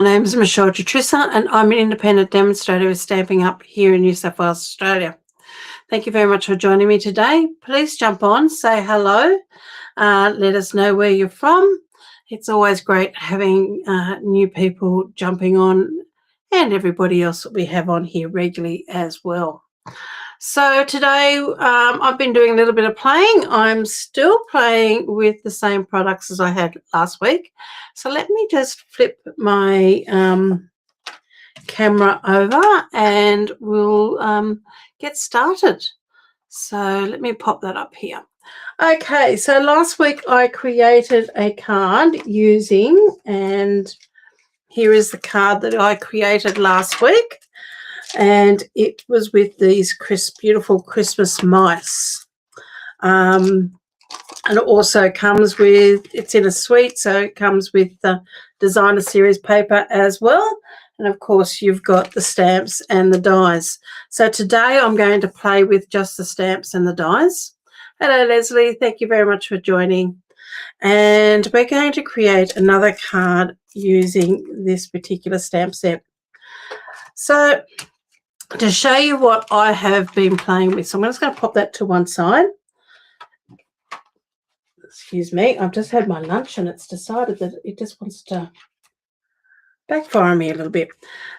My name is Michele Jutrisa and I'm an independent demonstrator with Stampin' Up here in New South Wales, Australia. Thank you very much for joining me today. Please jump on, say hello, let us know where you're from. It's always great having new people jumping on and everybody else that we have on here regularly as well. So today I've been doing a little bit of playing. I'm still playing with the same products as I had last week. So let me just flip my camera over and we'll get started. So let me pop that up here. Okay, so last week I created a card using, and here is the card that I created last week. And it was with these beautiful Christmas mice. And it also comes with, it's in a suite, so it comes with the designer series paper as well. And of course, you've got the stamps and the dies. So today I'm going to play with just the stamps and the dies. Hello, Leslie. Thank you very much for joining. And we're going to create another card using this particular stamp set. So to show you what I have been playing with, so I'm just going to pop that to one side. Excuse me, I've just had my lunch and it's decided that it just wants to backfire me a little bit.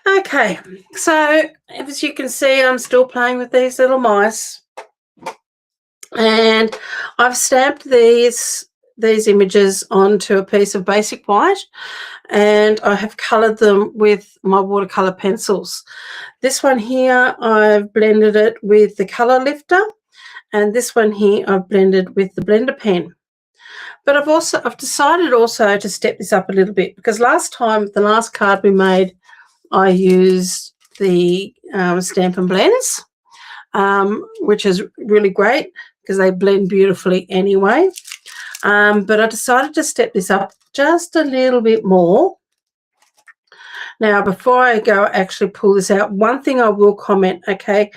Okay, so as you can see, I'm still playing with these little mice, and I've stamped these images onto a piece of basic white, and I have coloured them with my watercolour pencils. This one here, I've blended it with the colour lifter, and this one here I've blended with the blender pen. But I've decided also to step this up a little bit, because last time, the last card we made, I used the Stamp and Blends, which is really great because they blend beautifully anyway. But I decided to step this up just a little bit more. Now, before I go actually pull this out, one thing I will comment, okay,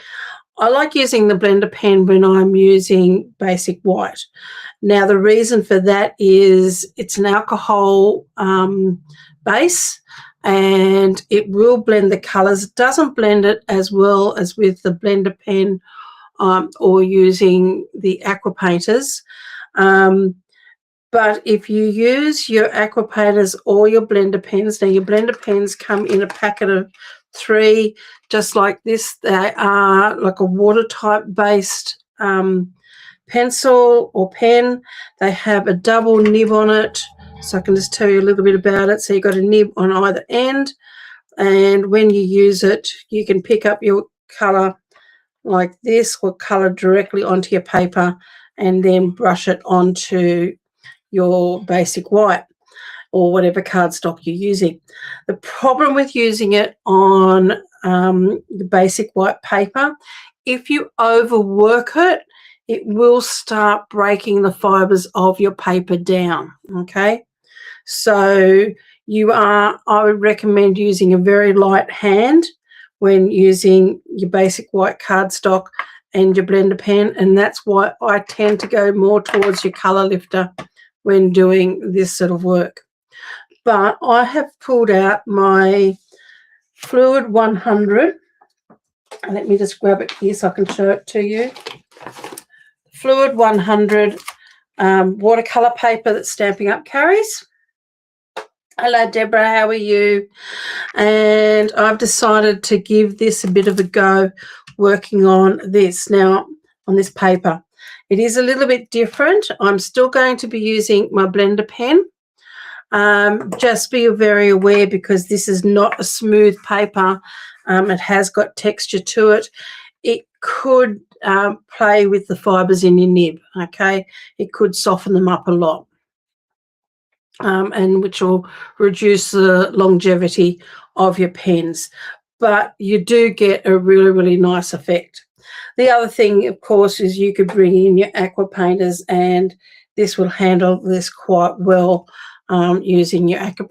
I like using the blender pen when I'm using basic white. Now, the reason for that is it's an alcohol base, and it will blend the colours. It doesn't blend it as well as with the blender pen or using the aqua painters. But if you use your aqua painters or your blender pens, now your blender pens come in a packet of 3, just like this. They are like a water type based pencil or pen. They have a double nib on it, so I can just tell you a little bit about it. So you've got a nib on either end, and when you use it, you can pick up your colour like this or colour directly onto your paper and then brush it onto your basic white or whatever cardstock you're using. The problem with using it on the basic white paper, if you overwork it, it will start breaking the fibers of your paper down, okay? So I would recommend using a very light hand when using your basic white cardstock and your blender pen, and that's why I tend to go more towards your colour lifter when doing this sort of work. But I have pulled out my Fluid 100. Let me just grab it here so I can show it to you. Fluid 100 watercolour paper that Stampin' Up carries. Hello, Deborah, how are you? And I've decided to give this a bit of a go working on this now, on this paper. It is a little bit different. I'm still going to be using my blender pen. Just be very aware, because this is not a smooth paper. It has got texture to it. It could play with the fibres in your nib, okay? It could soften them up a lot, and which will reduce the longevity of your pens. But you do get a really, really nice effect. The other thing, of course, is you could bring in your aqua painters, and this will handle this quite well using your aqua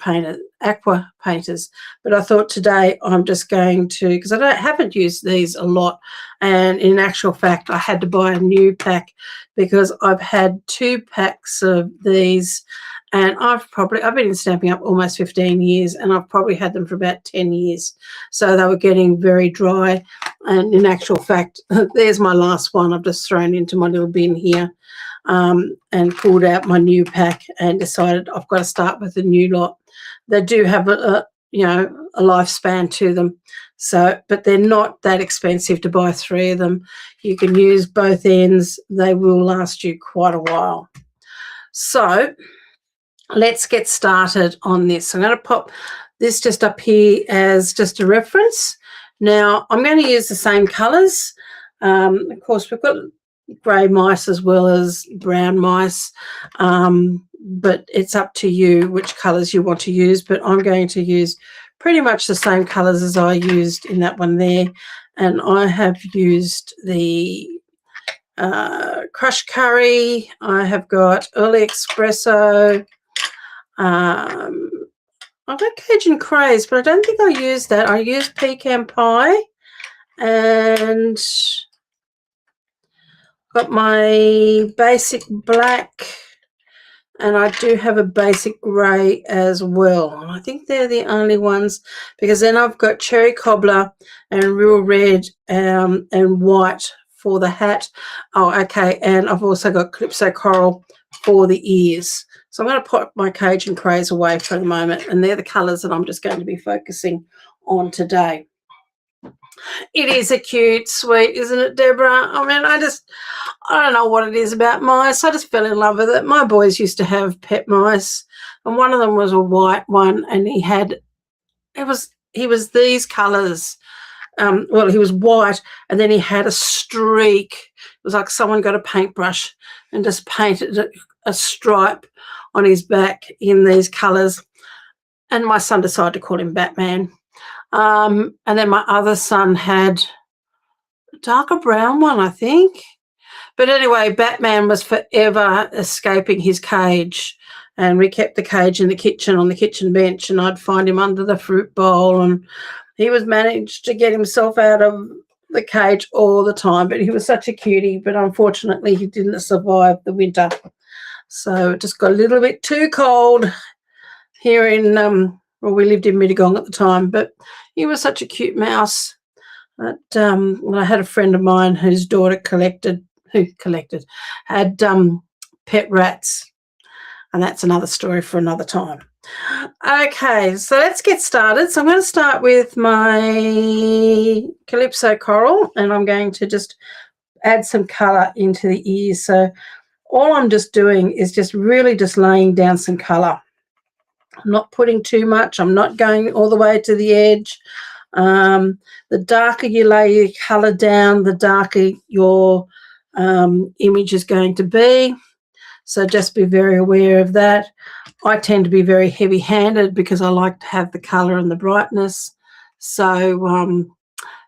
painters. But I thought today I'm just going to, because I haven't used these a lot, and in actual fact I had to buy a new pack because I've had 2 packs of these And I've been in Stampin' Up almost 15 years, and I've probably had them for about 10 years. So they were getting very dry. And in actual fact, there's my last one. I've just thrown into my little bin here, and pulled out my new pack and decided I've got to start with a new lot. They do have a lifespan to them. So, but they're not that expensive to buy 3 of them. You can use both ends. They will last you quite a while. So let's get started on this. I'm going to pop this just up here as just a reference. Now, I'm going to use the same colours. Of course, we've got grey mice as well as brown mice, but it's up to you which colours you want to use. But I'm going to use pretty much the same colours as I used in that one there. And I have used the crushed curry. I have got early espresso. I've got Cajun craze, but I don't think I used that. I used pecan pie, and got my basic black, and I do have a basic grey as well. I think they're the only ones, because then I've got cherry cobbler and real red and white for the hat. Oh, okay, and I've also got Calypso coral for the ears. So I'm going to put my Cajun craze away for the moment, and they're the colours that I'm just going to be focusing on today. It is a cute, sweet, isn't it, Deborah? I mean, I don't know what it is about mice. I just fell in love with it. My boys used to have pet mice, and one of them was a white one, and he was these colours. Well, he was white, and then he had a streak. It was like someone got a paintbrush and just painted a stripe on his back in these colours. And my son decided to call him Batman. And then my other son had a darker brown one, I think. But anyway, Batman was forever escaping his cage. And we kept the cage in the kitchen on the kitchen bench, and I'd find him under the fruit bowl, and he was managed to get himself out of the cage all the time. But he was such a cutie, but unfortunately he didn't survive the winter. So it just got a little bit too cold here in, well, we lived in Mittagong at the time, but he was such a cute mouse. But I had a friend of mine whose daughter had pet rats, and that's another story for another time. Okay, so let's get started. So I'm going to start with my Calypso coral, and I'm going to just add some colour into the ears. So all I'm just doing is just really just laying down some colour. I'm not putting too much. I'm not going all the way to the edge. The darker you lay your colour down, the darker your image is going to be. So just be very aware of that. I tend to be very heavy-handed because I like to have the colour and the brightness. So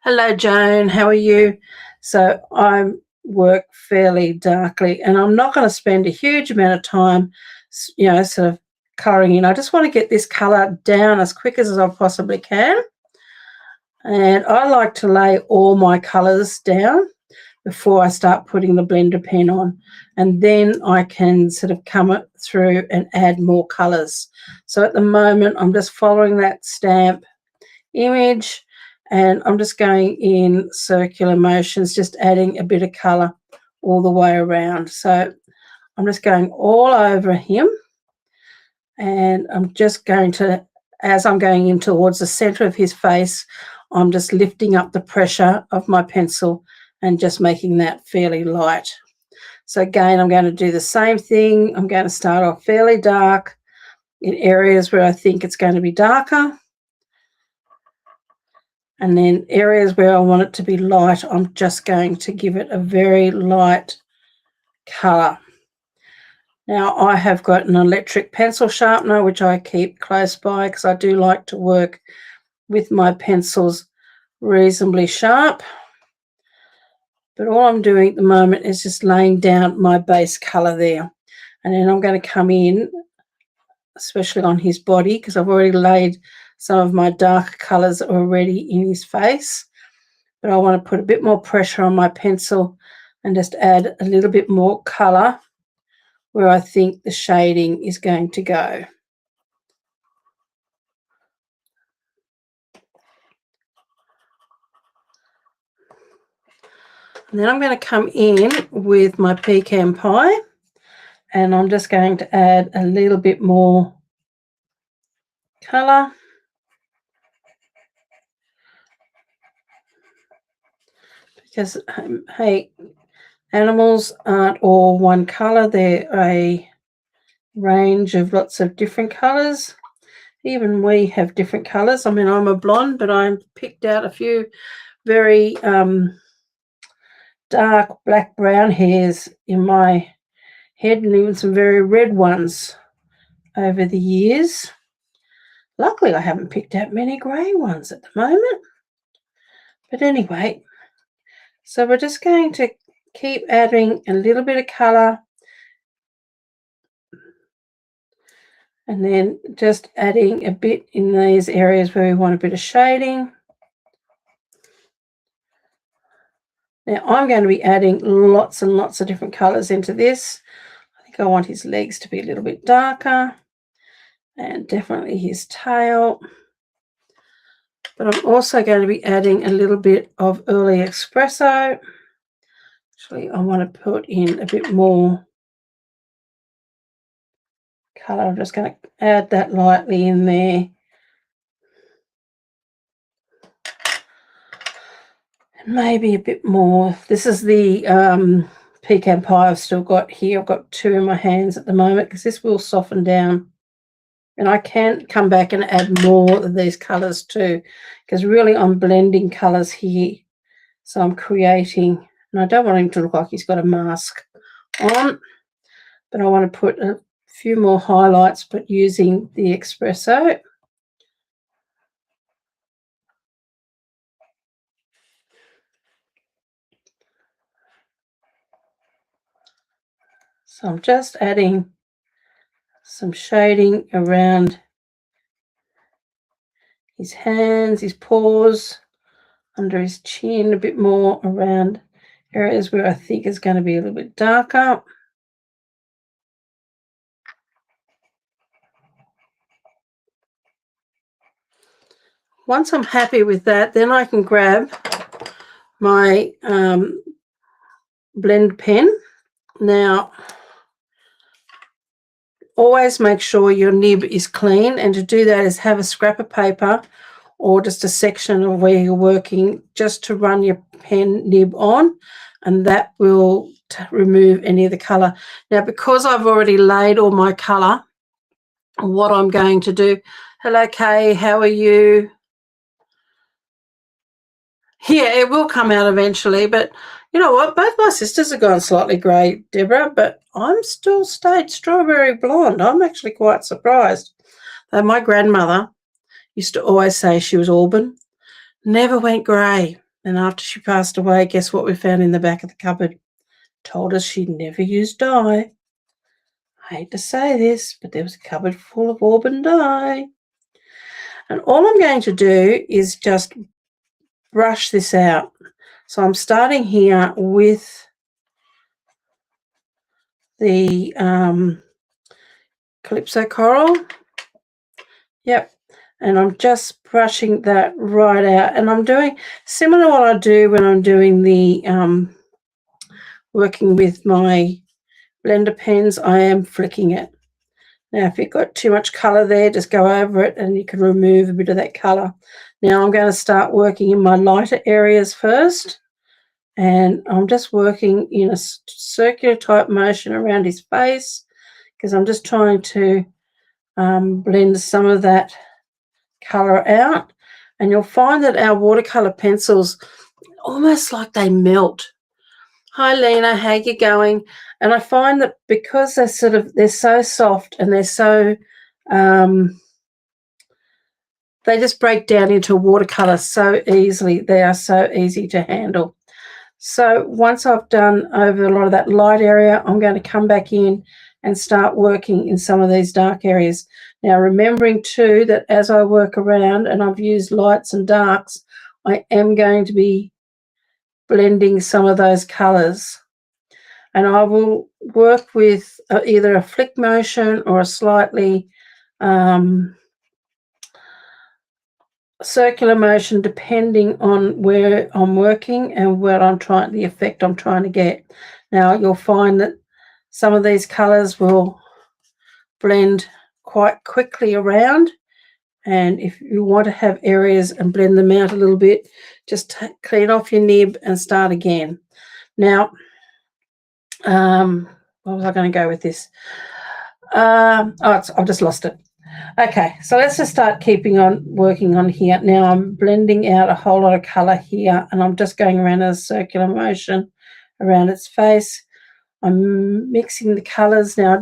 hello, Joan. How are you? So I work fairly darkly, and I'm not going to spend a huge amount of time, sort of colouring in. I just want to get this colour down as quick as I possibly can. And I like to lay all my colours down before I start putting the blender pen on, and then I can sort of come through and add more colours. So at the moment I'm just following that stamp image, and I'm just going in circular motions, just adding a bit of colour all the way around. So I'm just going all over him, and I'm just going to, as I'm going in towards the centre of his face, I'm just lifting up the pressure of my pencil and just making that fairly light. So again, I'm going to do the same thing. I'm going to start off fairly dark in areas where I think it's going to be darker. And then areas where I want it to be light, I'm just going to give it a very light colour. Now I have got an electric pencil sharpener, which I keep close by because I do like to work with my pencils reasonably sharp. But all I'm doing at the moment is just laying down my base colour there. And then I'm going to come in, especially on his body, because I've already laid some of my darker colours already in his face. But I want to put a bit more pressure on my pencil and just add a little bit more colour where I think the shading is going to go. And then I'm going to come in with my pecan pie, and I'm just going to add a little bit more colour. Because, hey, animals aren't all one colour. They're a range of lots of different colours. Even we have different colours. I mean, I'm a blonde, but I picked out a few very dark black brown hairs in my head, and even some very red ones over the years. Luckily, I haven't picked out many grey ones at the moment. But anyway, so we're just going to keep adding a little bit of colour, and then just adding a bit in these areas where we want a bit of shading. Now I'm going to be adding lots and lots of different colours into this. I think I want his legs to be a little bit darker, and definitely his tail. But I'm also going to be adding a little bit of early espresso. Actually, I want to put in a bit more colour. I'm just going to add that lightly in there. Maybe a bit more. This is the pecan pie I've still got here. I've got 2 in my hands at the moment because this will soften down. And I can come back and add more of these colours too, because really I'm blending colours here. So I'm creating, and I don't want him to look like he's got a mask on, but I want to put a few more highlights, but using the espresso. So I'm just adding some shading around his hands, his paws, under his chin, a bit more around areas where I think is going to be a little bit darker. Once I'm happy with that, then I can grab my blend pen. Now, always make sure your nib is clean, and to do that is have a scrap of paper or just a section of where you're working just to run your pen nib on, and that will remove any of the colour. Now, because I've already laid all my colour, what I'm going to do, hello Kay, how are you? Yeah, it will come out eventually, but you know what? Both my sisters have gone slightly grey, Deborah, but I'm still stayed strawberry blonde. I'm actually quite surprised. My grandmother used to always say she was auburn, never went grey. And after she passed away, guess what we found in the back of the cupboard? Told us she'd never used dye. I hate to say this, but there was a cupboard full of auburn dye. And all I'm going to do is just brush this out. So I'm starting here with the Calypso Coral. Yep. And I'm just brushing that right out. And I'm doing similar to what I do when I'm doing the working with my blender pens. I am flicking it. Now, if you've got too much colour there, just go over it and you can remove a bit of that colour. Now I'm going to start working in my lighter areas first. And I'm just working in a circular type motion around his face, because I'm just trying to blend some of that colour out. And you'll find that our watercolour pencils, almost like they melt. Hi Lena, how you going? And I find that because they're so soft and they're so they just break down into watercolour so easily. They are so easy to handle. So once I've done over a lot of that light area, I'm going to come back in and start working in some of these dark areas. Now, remembering too that as I work around and I've used lights and darks, I am going to be blending some of those colours. and I will work with either a flick motion or a slightly circular motion, depending on where I'm working and where the effect I'm trying to get. Now you'll find that some of these colors will blend quite quickly around, and if you want to have areas and blend them out a little bit, just clean off your nib and start again. Now, where was I going to go with this? I've just lost it. Okay, so let's just start working on here. Now I'm blending out a whole lot of color here, and I'm just going around in a circular motion around its face. I'm mixing the colors. Now I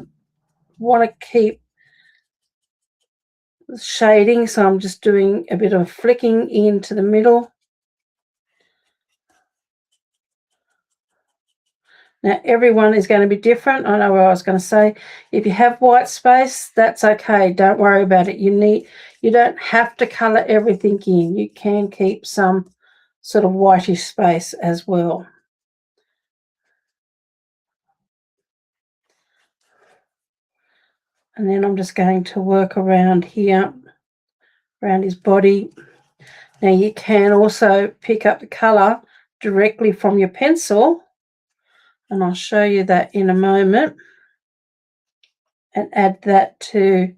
want to keep shading, so I'm just doing a bit of flicking into the middle. Now, everyone is going to be different. I know what I was going to say. If you have white space, that's okay. Don't worry about it. You don't have to colour everything in. You can keep some sort of whitish space as well. And then I'm just going to work around here, around his body. Now, you can also pick up the colour directly from your pencil, and I'll show you that in a moment, and add that to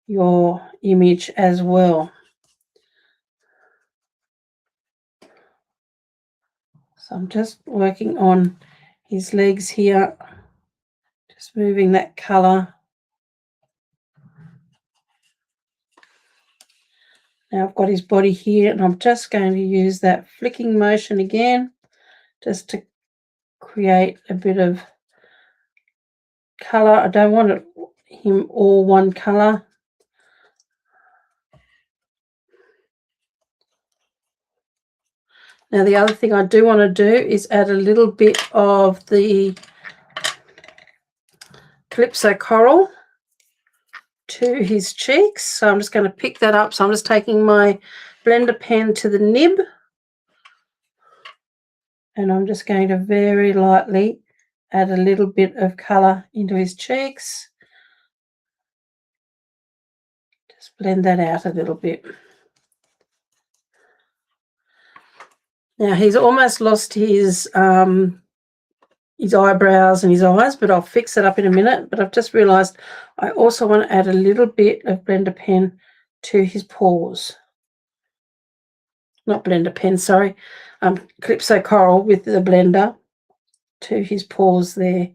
your image as well. So I'm just working on his legs here, just moving that colour. Now I've got his body here, and I'm just going to use that flicking motion again, just to create a bit of colour. I don't want him all one colour. Now the other thing I do want to do is add a little bit of the Calypso Coral to his cheeks. So I'm just going to pick that up. So I'm just taking my blender pen to the nib, and I'm just going to very lightly add a little bit of colour into his cheeks. Just blend that out a little bit. Now he's almost lost his eyebrows and his eyes, but I'll fix it up in a minute. But I've just realised I also want to add a little bit of blender pen to his paws. Not blender pen, sorry. Calypso Coral with the blender to his paws there.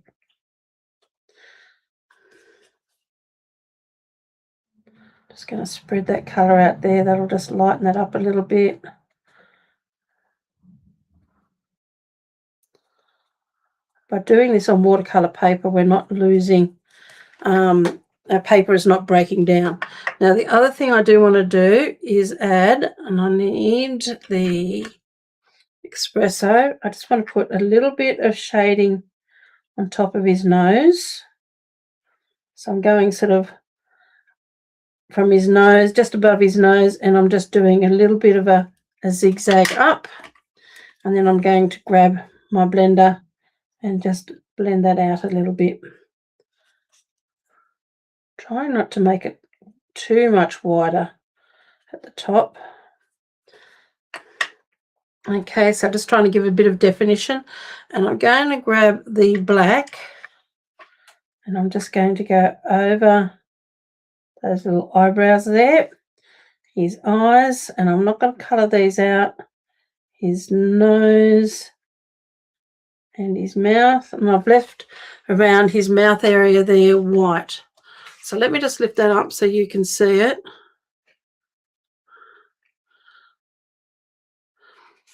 Just going to spread that colour out there. That'll just lighten that up a little bit. By doing this on watercolour paper, we're not losing, our paper is not breaking down. Now, the other thing I do want to do is add, and I need the espresso. I just want to put a little bit of shading on top of his nose. So I'm going sort of from his nose, just above his nose, and I'm just doing a little bit of a zigzag up. And then I'm going to grab my blender and just blend that out a little bit. Try not to make it too much wider at the top. Okay, so just trying to give a bit of definition, and I'm going to grab the black, and I'm just going to go over those little eyebrows there, his eyes, and I'm not going to colour these out, his nose and his mouth, and I've left around his mouth area there white. So let me just lift that up so you can see it.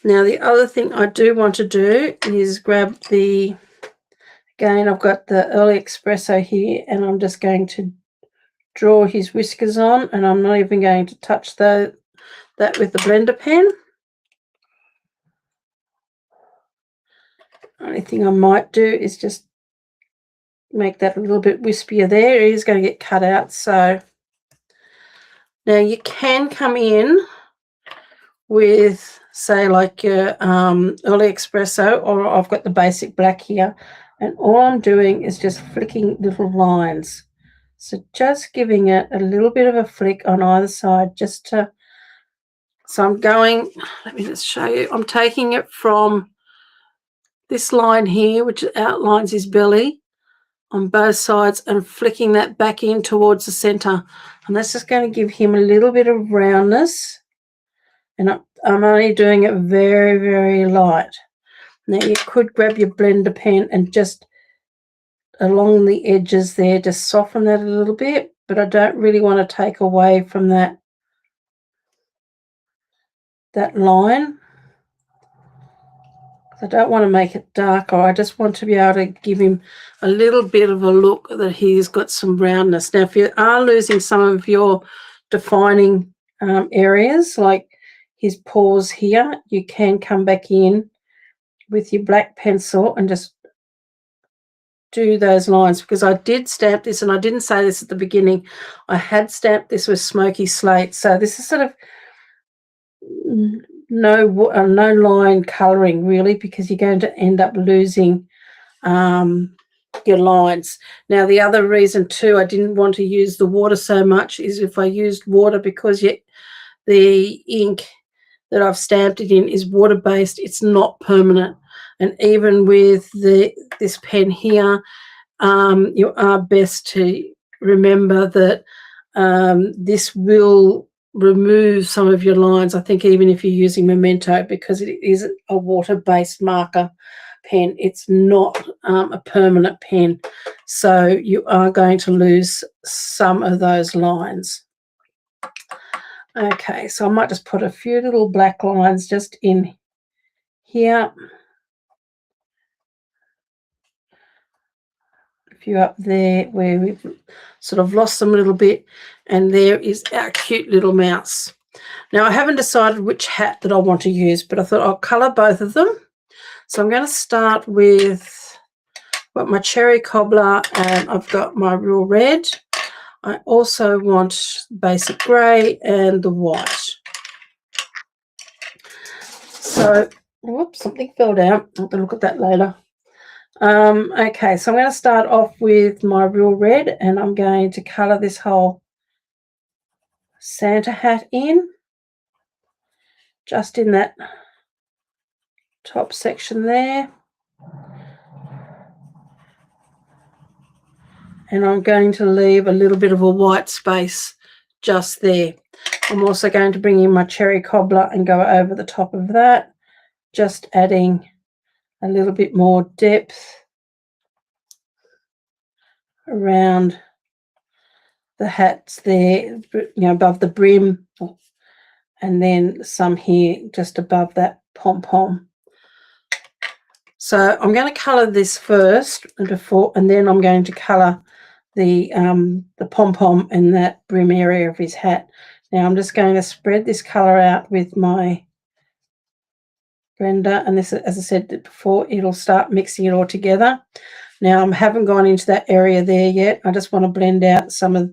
Now the other thing I do want to do is grab again, I've got the Early Espresso here, and I'm just going to draw his whiskers on, and I'm not even going to touch that with the blender pen. Only thing I might do is just make that a little bit wispier there. It is going to get cut out. So now you can come in with, say, like your Early Espresso, or I've got the basic black here, And all I'm doing is just flicking little lines. So just giving it a little bit of a flick on either side just to, so I'm going, let me just show you, I'm taking it from this line here, which outlines his belly, on both sides, and flicking that back in towards the center. And that's just going to give him a little bit of roundness. And I'm only doing it very, very light. Now you could grab your blender pen and just along the edges there, just soften that a little bit, but I don't really want to take away from that line. I don't want to make it darker. I just want to be able to give him a little bit of a look that he's got some roundness. Now, if you are losing some of your defining areas, like his paws here, you can come back in with your black pencil and just do those lines, because I did stamp this, and I didn't say this at the beginning. I had stamped this with smoky slate, so this is sort of no line colouring really, because you're going to end up losing your lines. Now the other reason too I didn't want to use the water so much is if I used water, because the ink that I've stamped it in is water based, it's not permanent. And even with this pen here, you are best to remember that this will remove some of your lines, I think, even if you're using Memento, because it is a water-based marker pen. It's not a permanent pen, so you are going to lose some of those lines. Okay, so I might just put a few little black lines just in here, a few up there where we've sort of lost them a little bit, and there is our cute little mouse. Now I haven't decided which hat that I want to use, but I thought I'll colour both of them. So I'm going to start with my cherry cobbler, and I've got my real red. I also want basic grey and the white. So, whoops, something fell down. I'll have to look at that later. Okay, so I'm going to start off with my real red, and I'm going to colour this whole Santa hat in, just in that top section there. And I'm going to leave a little bit of a white space just there. I'm also going to bring in my cherry cobbler and go over the top of that, just adding a little bit more depth around the hats there, above the brim, and then some here just above that pom-pom. So I'm going to colour this first and then I'm going to colour the pom-pom and that brim area of his hat. Now I'm just going to spread this colour out with my blender, and this, as I said before, it'll start mixing it all together. Now I haven't gone into that area there yet. I just want to blend out some of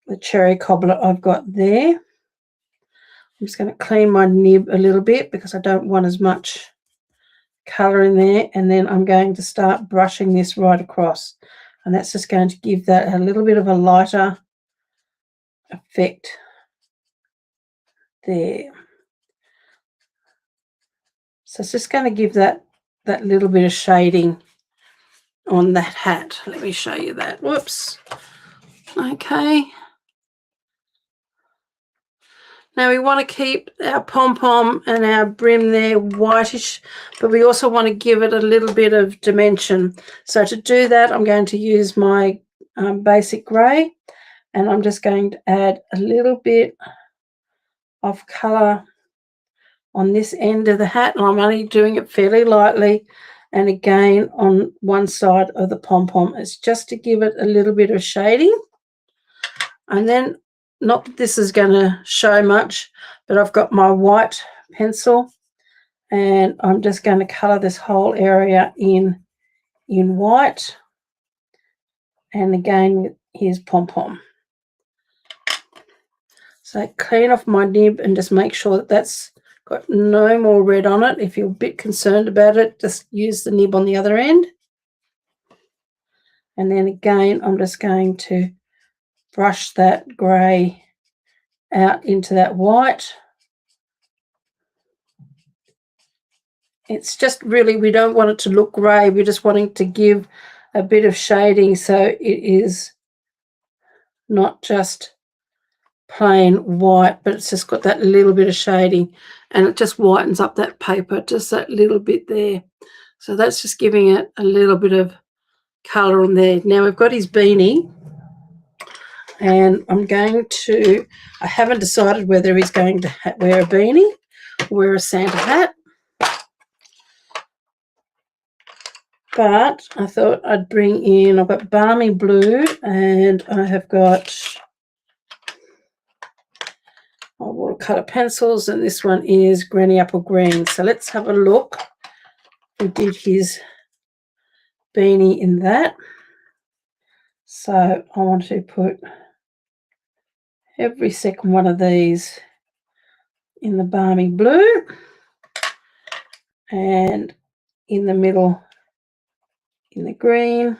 the cherry cobbler I've got there. I'm just going to clean my nib a little bit because I don't want as much colour in there, and then I'm going to start brushing this right across, and that's just going to give that a little bit of a lighter effect there. So it's just going to give that little bit of shading on that hat. Let me show you that. Whoops. Okay. Now we want to keep our pom-pom and our brim there whitish, but we also want to give it a little bit of dimension. So to do that, I'm going to use my basic grey, and I'm just going to add a little bit of colour on this end of the hat, and I'm only doing it fairly lightly, and again on one side of the pom-pom. It's just to give it a little bit of shading. And then, not that this is going to show much, but I've got my white pencil, and I'm just going to colour this whole area in white, and again here's pom-pom. So clean off my nib and just make sure that that's got no more red on it. If you're a bit concerned about it, just use the nib on the other end. And then again, I'm just going to brush that grey out into that white. It's just really, we don't want it to look grey. We're just wanting to give a bit of shading so it is not just plain white, but it's just got that little bit of shading, and it just whitens up that paper, just that little bit there. So that's just giving it a little bit of colour on there. Now we've got his beanie, and I'm going to, I haven't decided whether he's going to wear a beanie or wear a Santa hat, but I thought I'd bring in, I've got Balmy Blue and I have got watercolour pencils, and this one is Granny Apple Green. So let's have a look. We did his beanie in that. So I want to put every second one of these in the Balmy Blue, and in the middle in the green,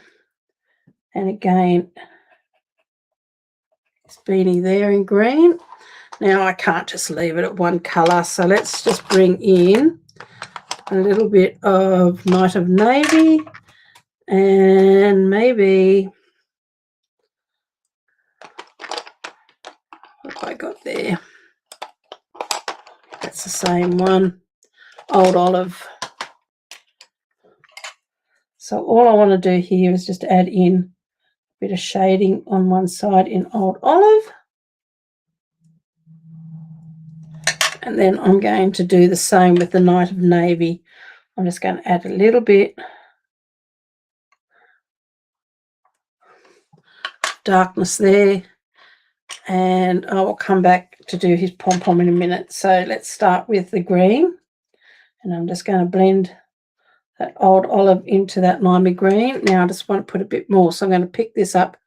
and again this beanie there in green. Now I can't just leave it at one colour, so let's just bring in a little bit of Night of Navy, and maybe, what have I got there? That's the same one, Old Olive. So all I want to do here is just add in a bit of shading on one side in Old Olive. And then I'm going to do the same with the Night of Navy. I'm just going to add a little bit darkness there, and I will come back to do his pom-pom in a minute. So let's start with the green, and I'm just going to blend that Old Olive into that limey green. Now I just want to put a bit more, so I'm going to pick this up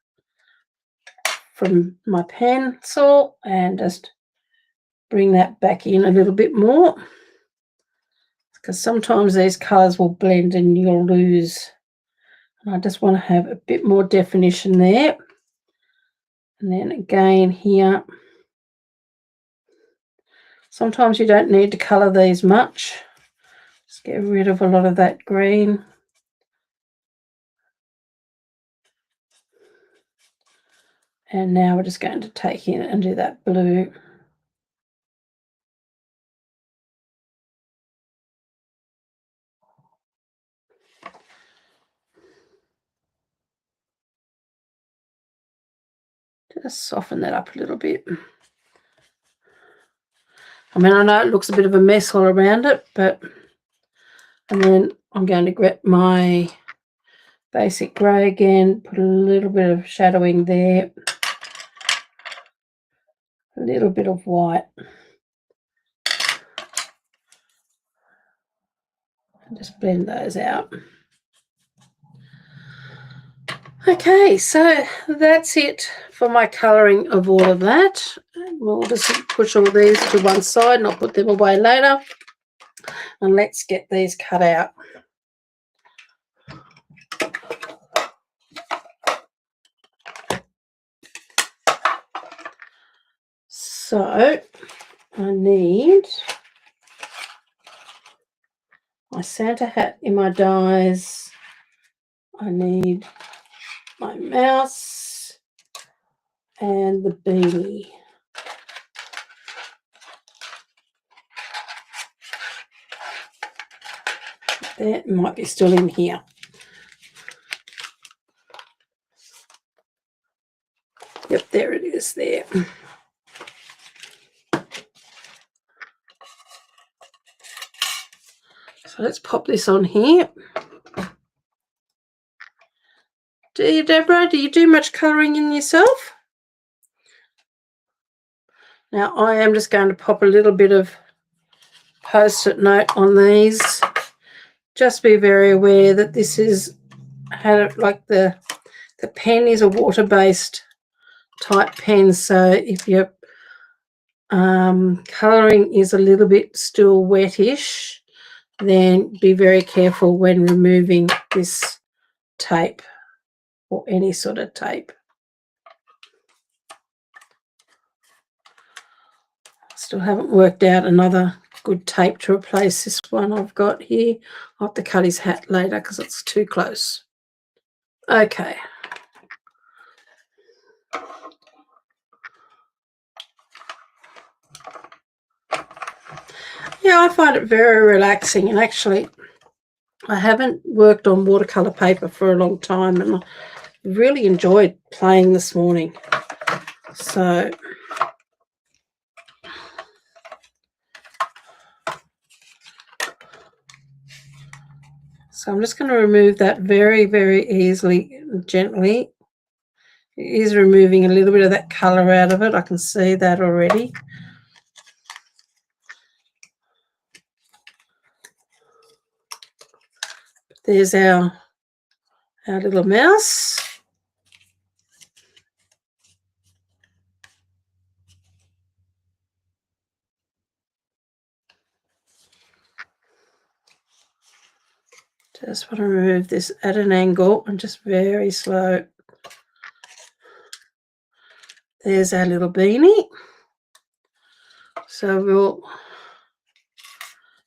from my pencil and just bring that back in a little bit more, because sometimes these colours will blend and you'll lose, and I just want to have a bit more definition there. And then again here, sometimes you don't need to colour these much, just get rid of a lot of that green. And now we're just going to take in and do that blue. Just soften that up a little bit. I mean, I know it looks a bit of a mess all around it, but, and then I'm going to grab my basic grey again, put a little bit of shadowing there, a little bit of white, and just blend those out. Okay, so that's it for my colouring of all of that. We'll just push all these to one side and I'll put them away later. And let's get these cut out. So I need my Santa hat in my dies. I need my mouse and the beanie. That might be still in here. Yep, there it is there. So let's pop this on here. Do you, Deborah, do you do much colouring in yourself? Now I am just going to pop a little bit of post-it note on these. Just be very aware that this is like the pen is a water-based type pen, so if your colouring is a little bit still wettish, then be very careful when removing this tape. or any sort of tape. Still haven't worked out another good tape to replace this one I've got here. I'll have to cut his hat later because it's too close. Okay. Yeah, I find it very relaxing, and actually I haven't worked on watercolour paper for a long time, and I really enjoyed playing this morning. So I'm just going to remove that very, very easily and gently. It is removing a little bit of that colour out of it. I can see that already. There's our little mouse. Just want to remove this at an angle and just very slow. There's our little beanie. So we'll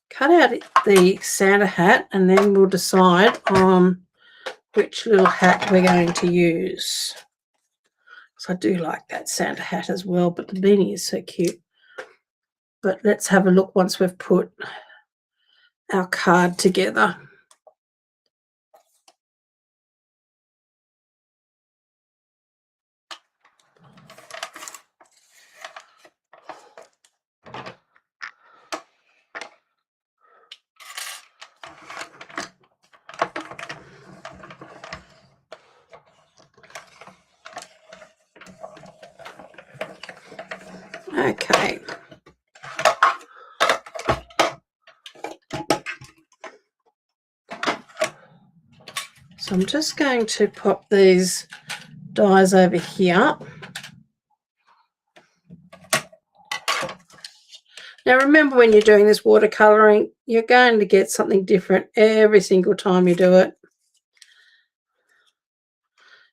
cut out the Santa hat, and then we'll decide on which little hat we're going to use. So I do like that Santa hat as well, but the beanie is so cute. But let's have a look once we've put our card together. Okay. So I'm just going to pop these dies over here. Now remember, when you're doing this watercolouring, you're going to get something different every single time you do it.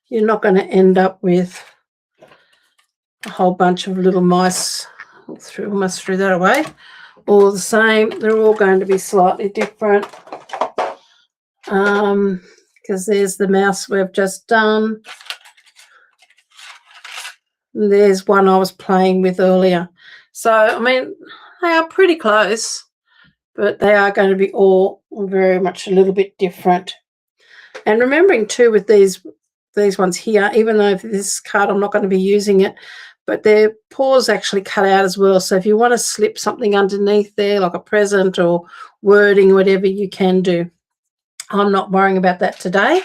You're not going to end up with a whole bunch of little mice. Almost threw that away. All the same. They're all going to be slightly different. Because there's the mouse we've just done. And there's one I was playing with earlier. So, I mean, they are pretty close, but they are going to be all very much a little bit different. And remembering too with these ones here, even though for this card I'm not going to be using it, but their paws actually cut out as well. So if you want to slip something underneath there, like a present or wording, whatever, you can do. I'm not worrying about that today.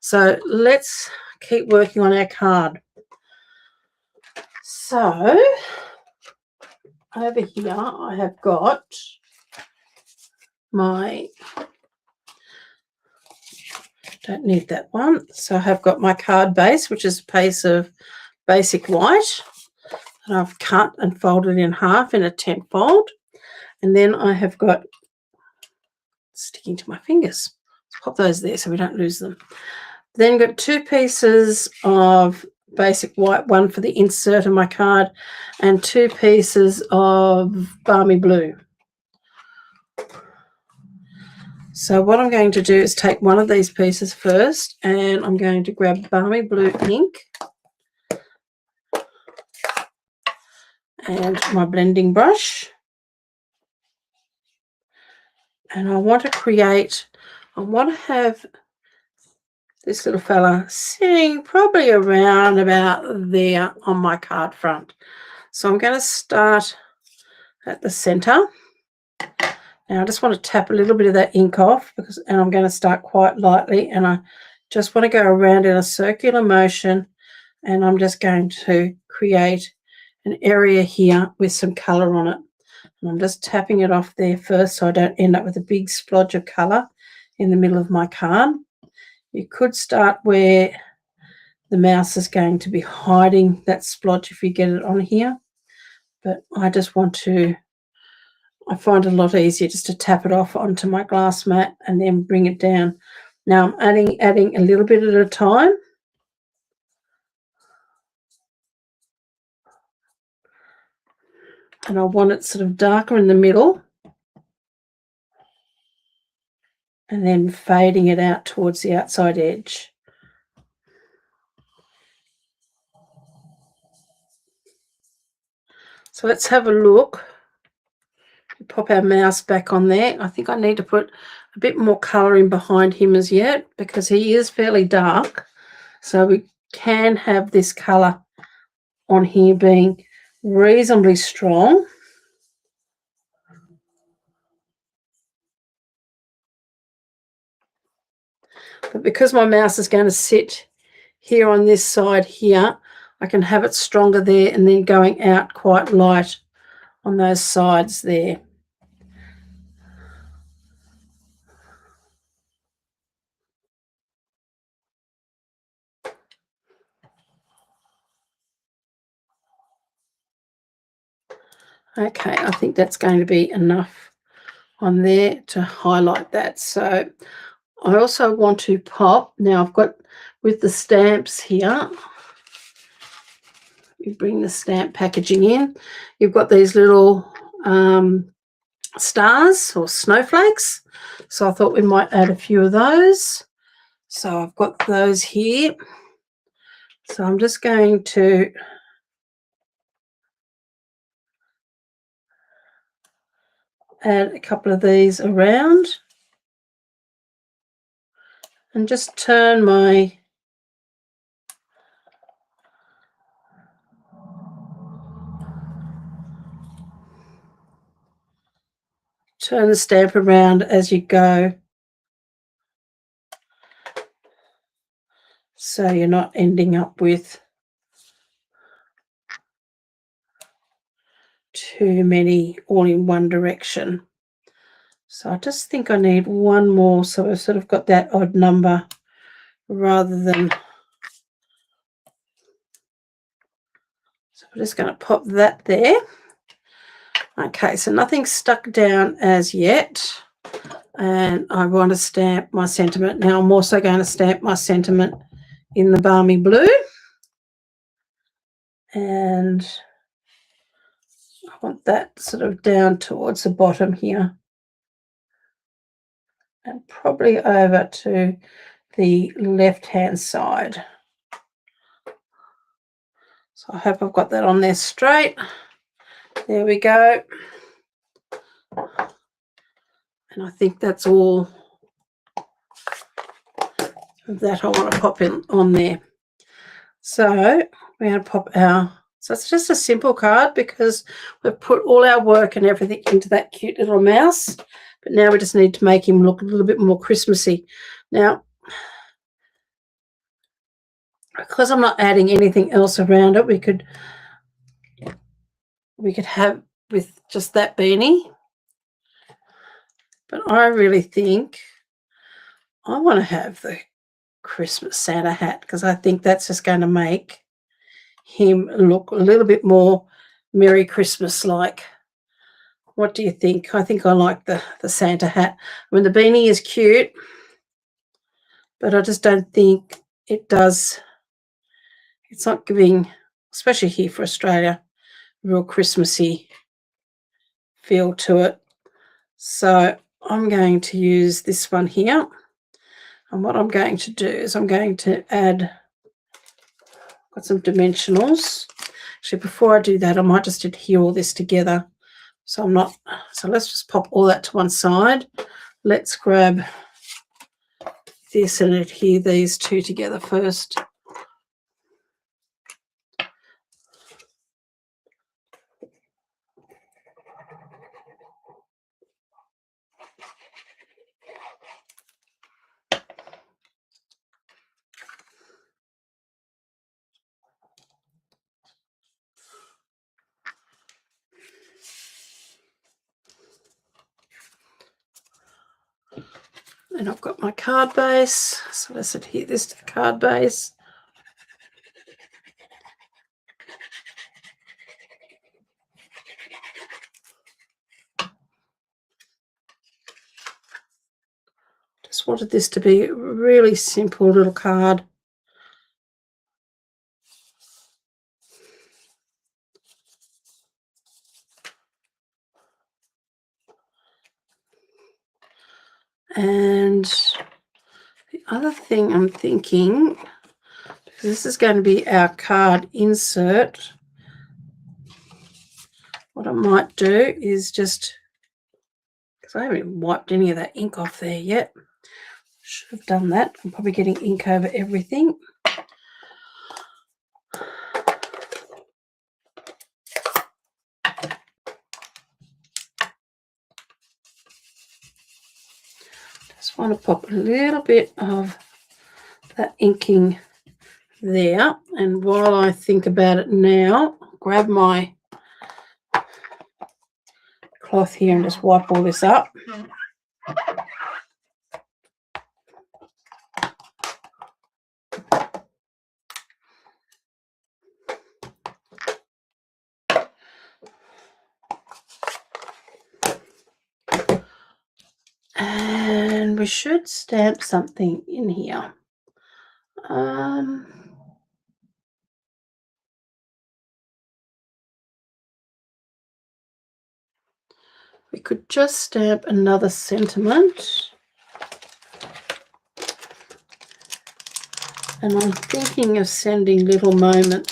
So let's keep working on our card. So over here I have got my, don't need that one. So I have got my card base, which is a piece of basic white. And I've cut and folded in half in a 10 fold. And then I have got, sticking to my fingers, let's pop those there so we don't lose them. Then got 2 pieces of basic white, one for the insert of my card, and 2 pieces of balmy blue. So what I'm going to do is take one of these pieces first, and I'm going to grab balmy blue ink and my blending brush, and I want to have this little fella sitting probably around about there on my card front. So I'm going to start at the center. Now I just want to tap a little bit of that ink off, and I'm going to start quite lightly, and I just want to go around in a circular motion, and I'm just going to create an area here with some colour on it. And I'm just tapping it off there first so I don't end up with a big splodge of colour in the middle of my card. You could start where the mouse is going to be hiding that splodge if you get it on here, but I just want to, I find it a lot easier just to tap it off onto my glass mat and then bring it down. Now I'm adding a little bit at a time. and I want it sort of darker in the middle and then fading it out towards the outside edge. So let's have a look. Pop our mouse back on there. I think I need to put a bit more colour in behind him as yet because he is fairly dark. So we can have this colour on here being reasonably strong. But because my mouse is going to sit here on this side here, I can have it stronger there and then going out quite light on those sides there. Okay, I think that's going to be enough on there to highlight that. So I also want to pop, now I've got with the stamps here, you bring the stamp packaging in, you've got these little stars or snowflakes. So I thought we might add a few of those. So I've got those here. So I'm just going to add a couple of these around and just turn the stamp around as you go, so you're not ending up with too many all in one direction. So I just think I need one more, so I've sort of got that odd number rather than, so I'm just going to pop that there. Okay, so nothing's stuck down as yet, and I want to stamp my sentiment. Now I'm also going to stamp my sentiment in the balmy blue, and I want that sort of down towards the bottom here and probably over to the left-hand side. So I hope I've got that on there straight. There we go. And I think that's all that I want to pop in on there. So we're going to pop our, so it's just a simple card because we've put all our work and everything into that cute little mouse. But now we just need to make him look a little bit more Christmassy. Now, because I'm not adding anything else around it, we could have with just that beanie. But I really think I want to have the Christmas Santa hat because I think that's just going to make him look a little bit more Merry Christmas like. What do you think? I think I like the Santa hat. I mean, the beanie is cute, but I just don't think it does. It's not giving, especially here for Australia, real Christmassy feel to it. So I'm going to use this one here. And what I'm going to do is I'm going to add, got some dimensionals. Actually, before I do that, I might just adhere all this together. So let's just pop all that to one side. Let's grab this and adhere these two together first. And I've got my card base, so let's adhere this to the card base. Just wanted this to be a really simple little card. And the other thing I'm thinking, because this is going to be our card insert, what I might do is just, because I haven't even wiped any of that ink off there yet. Should have done that. I'm probably getting ink over everything. Just want to pop a little bit of that inking there. And while I think about it now, grab my cloth here and just wipe all this up. And we should stamp something in here. We could just stamp another sentiment. And I'm thinking of sending little moments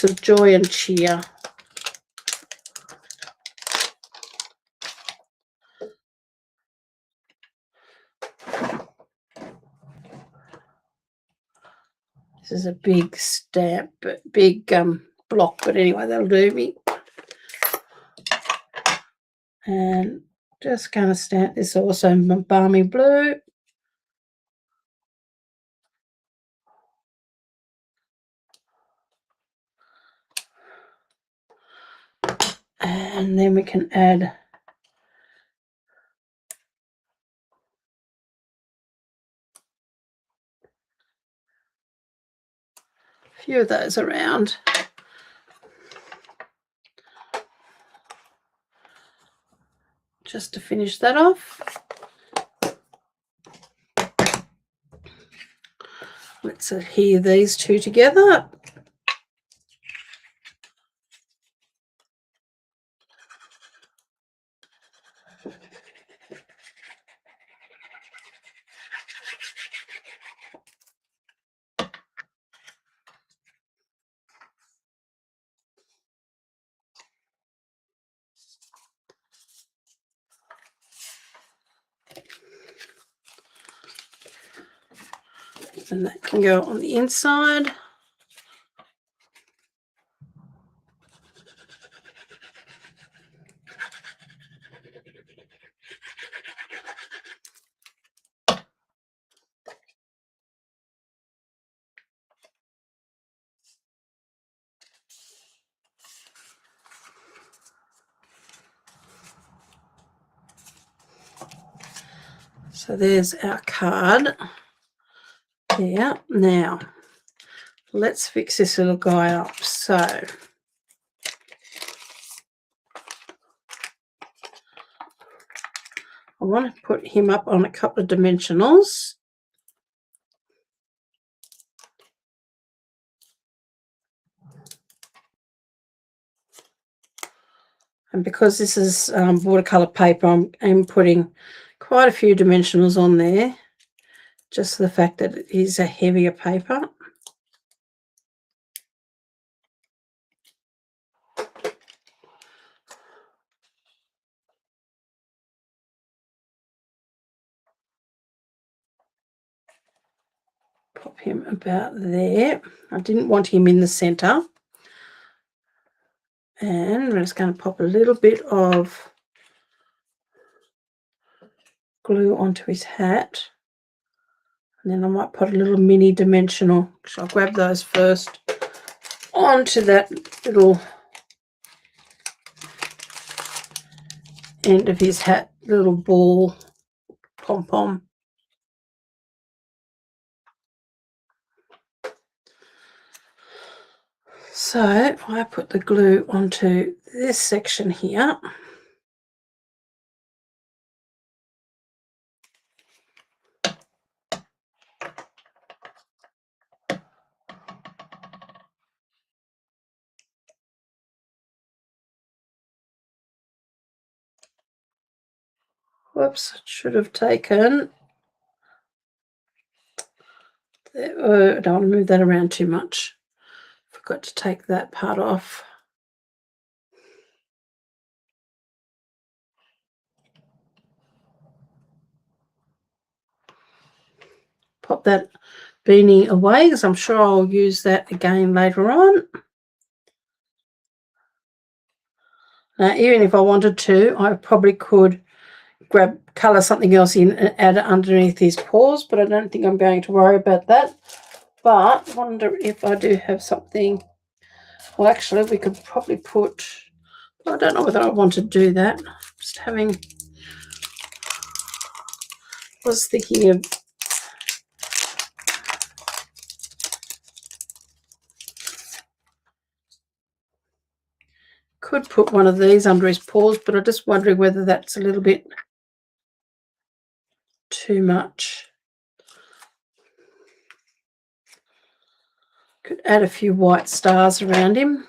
of joy and cheer. This is a big stamp, big block, but anyway, that'll do me. And just going to stamp this also in balmy blue. And then we can add a few of those around. Just to finish that off. Let's adhere these two together. And that can go on the inside. So there's our card there. Now, let's fix this little guy up. So I want to put him up on a couple of dimensionals. And because this is watercolor paper, I'm putting quite a few dimensionals on there, just the fact that it is a heavier paper. Pop him about there. I didn't want him in the center. And we're just going to pop a little bit of glue onto his hat. And then I might put a little mini dimensional. So I'll grab those first onto that little end of his hat, little ball pom-pom. So I put the glue onto this section here. Whoops, it should have taken. I don't want to move that around too much. Forgot to take that part off. Pop that beanie away because I'm sure I'll use that again later on. Now, even if I wanted to, I probably could colour something else in and add it underneath these paws, but I don't think I'm going to worry about that. But I wonder if I do have something. Well, actually, we could probably put, I don't know whether I want to do that. Just having, was thinking of, could put one of these under his paws, but I'm just wondering whether that's a little bit too much. Could add a few white stars around him.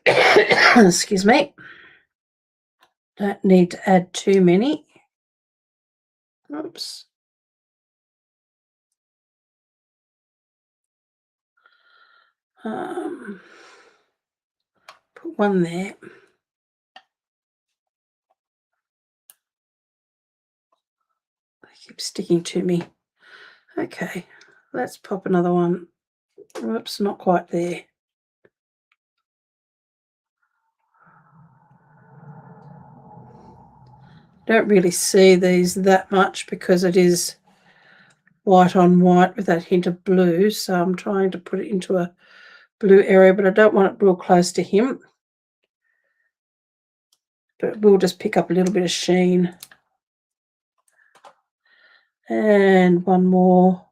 Excuse me. Don't need to add too many. Oops. Put one there. They keep sticking to me. Okay, let's pop another one. Oops, not quite there. Don't really see these that much because it is white on white with that hint of blue, so I'm trying to put it into a blue area, but I don't want it real close to him. But we'll just pick up a little bit of sheen. And one more,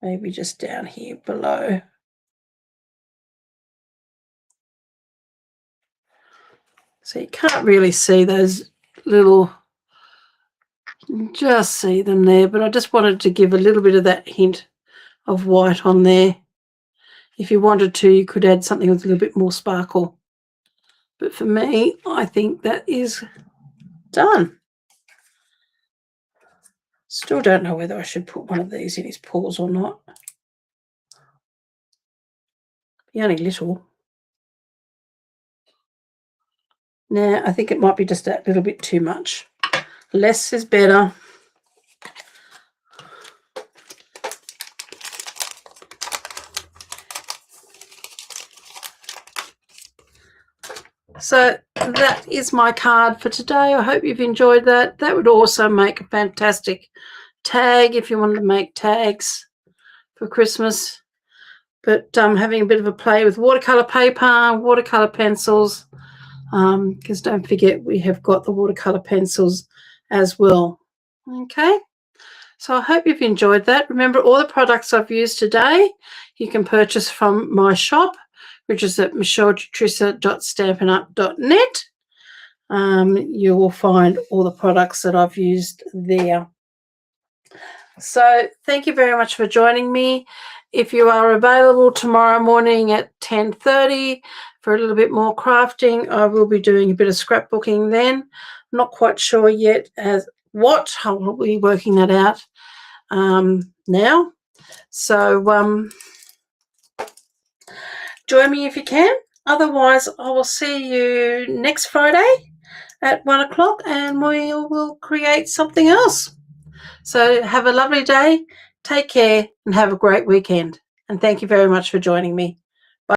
maybe just down here below. So you can't really see those little, just see them there, but I just wanted to give a little bit of that hint of white on there. If you wanted to, you could add something with a little bit more sparkle. But for me, I think that is done. Still don't know whether I should put one of these in his paws or not. Be only little. Nah, I think it might be just a little bit too much. Less is better. So that is my card for today. I hope you've enjoyed that. That would also make a fantastic tag if you wanted to make tags for Christmas. But having a bit of a play with watercolour paper, watercolour pencils, because don't forget we have got the watercolour pencils as well. Okay, so I hope you've enjoyed that. Remember, all the products I've used today you can purchase from my shop, which is at michellejutrisa.stampinup.net. You will find all the products that I've used there. So thank you very much for joining me. If you are available tomorrow morning at 10:30 for a little bit more crafting, I will be doing a bit of scrapbooking then. I'm not quite sure yet as what. I will be working that out now. So join me if you can. Otherwise, I will see you next Friday at 1 o'clock and we will create something else. So have a lovely day, take care, and have a great weekend. And thank you very much for joining me.